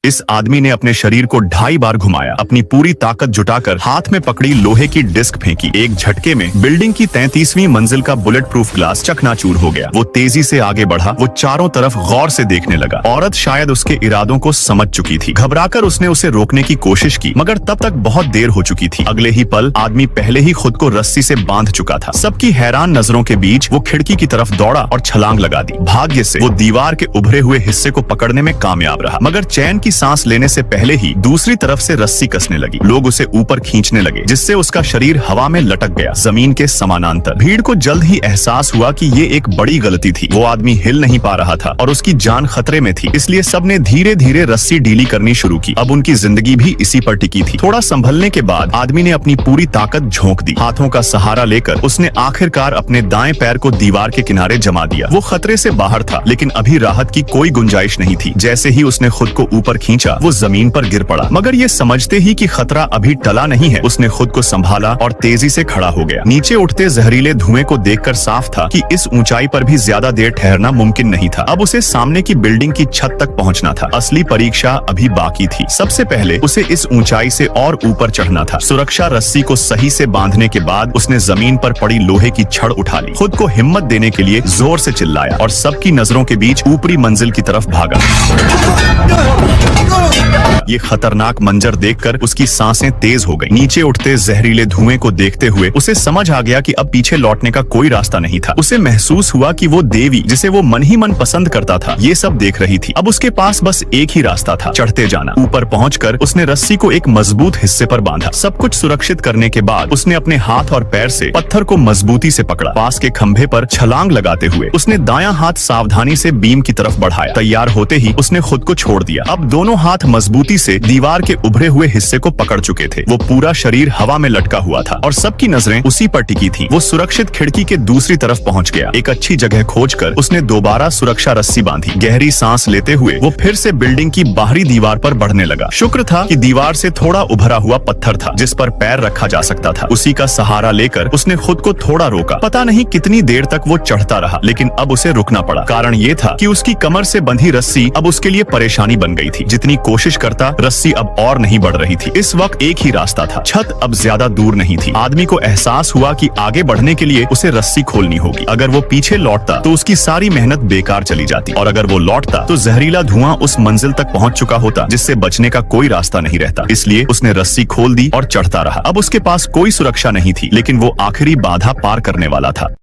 इस आदमी ने अपने शरीर को 2.5 बार घुमाया, अपनी पूरी ताकत जुटाकर हाथ में पकड़ी लोहे की डिस्क फेंकी। एक झटके में बिल्डिंग की 33वीं मंजिल का बुलेट प्रूफ ग्लास चकनाचूर हो गया। वो तेजी से आगे बढ़ा, वो चारों तरफ गौर से देखने लगा। औरत शायद उसके इरादों को समझ चुकी थी। घबराकर उसने उसे रोकने की कोशिश की, मगर तब तक बहुत देर हो चुकी थी। अगले ही पल आदमी पहले ही खुद को रस्सी से बांध चुका था। सबकी हैरान नजरों के बीच वो खिड़की की तरफ दौड़ा और छलांग लगा दी। भाग्य से वो दीवार के उभरे हुए हिस्से को पकड़ने में कामयाब रहा, मगर चैन की सांस लेने से पहले ही दूसरी तरफ से रस्सी कसने लगी। लोग उसे ऊपर खींचने लगे, जिससे उसका शरीर हवा में लटक गया, जमीन के समानांतर। भीड़ को जल्द ही एहसास हुआ कि ये एक बड़ी गलती थी। वो आदमी हिल नहीं पा रहा था और उसकी जान खतरे में थी, इसलिए सबने धीरे धीरे रस्सी ढीली करनी शुरू की। अब उनकी जिंदगी भी इसी पर टिकी थी। थोड़ा संभलने के बाद आदमी ने अपनी पूरी ताकत झोंक दी। हाथों का सहारा लेकर उसने आखिरकार अपने दाएं पैर को दीवार के किनारे जमा दिया। वो खतरे से बाहर था, लेकिन अभी राहत की कोई गुंजाइश नहीं थी। जैसे ही उसने खुद को ऊपर खींचा, वो जमीन पर गिर पड़ा, मगर ये समझते ही कि खतरा अभी टला नहीं है, उसने खुद को संभाला और तेजी से खड़ा हो गया। नीचे उठते जहरीले धुएं को देखकर साफ था कि इस ऊंचाई पर भी ज्यादा देर ठहरना मुमकिन नहीं था। अब उसे सामने की बिल्डिंग की छत तक पहुंचना था। असली परीक्षा अभी बाकी थी। सबसे पहले उसे इस ऊंचाई से और ऊपर चढ़ना था। सुरक्षा रस्सी को सही से बांधने के बाद उसने जमीन पर पड़ी लोहे की छड़ उठा ली। खुद को हिम्मत देने के लिए जोर से चिल्लाया और सबकी नजरों के बीच ऊपरी मंजिल की तरफ भागा। ये खतरनाक मंजर देखकर उसकी सांसें तेज हो गई। नीचे उठते जहरीले धुएं को देखते हुए उसे समझ आ गया कि अब पीछे लौटने का कोई रास्ता नहीं था। उसे महसूस हुआ कि वो देवी, जिसे वो मन ही मन पसंद करता था, ये सब देख रही थी। अब उसके पास बस एक ही रास्ता था, चढ़ते जाना। ऊपर पहुंचकर उसने रस्सी को एक मजबूत हिस्से पर बांधा। सब कुछ सुरक्षित करने के बाद उसने अपने हाथ और पैर से पत्थर को मजबूती से पकड़ा। पास के खंभे पर छलांग लगाते हुए उसने दायां हाथ सावधानी से बीम की तरफ बढ़ाया। तैयार होते ही उसने खुद को छोड़ दिया। अब दोनों हाथ मजबूती से दीवार के उभरे हुए हिस्से को पकड़ चुके थे। वो पूरा शरीर हवा में लटका हुआ था और सबकी नजरें उसी पर टिकी थीं। वो सुरक्षित खिड़की के दूसरी तरफ पहुंच गया। एक अच्छी जगह खोजकर उसने दोबारा सुरक्षा रस्सी बांधी। गहरी सांस लेते हुए वो फिर से बिल्डिंग की बाहरी दीवार पर बढ़ने लगा। शुक्र था कि दीवार से थोड़ा उभरा हुआ पत्थर था, जिस पर पैर रखा जा सकता था। उसी का सहारा लेकर उसने खुद को थोड़ा रोका। पता नहीं कितनी देर तक वो चढ़ता रहा, लेकिन अब उसे रुकना पड़ा। कारण ये था कि उसकी कमर से बंधी रस्सी अब उसके लिए परेशानी बन गई थी। जितनी कोशिश करता, रस्सी अब और नहीं बढ़ रही थी। इस वक्त एक ही रास्ता था। छत अब ज्यादा दूर नहीं थी। आदमी को एहसास हुआ कि आगे बढ़ने के लिए उसे रस्सी खोलनी होगी। अगर वो पीछे लौटता तो उसकी सारी मेहनत बेकार चली जाती, और अगर वो लौटता तो जहरीला धुआं उस मंजिल तक पहुंच चुका होता, जिससे बचने का कोई रास्ता नहीं रहता। इसलिए उसने रस्सी खोल दी और चढ़ता रहा। अब उसके पास कोई सुरक्षा नहीं थी, लेकिन वो आखिरी बाधा पार करने वाला था।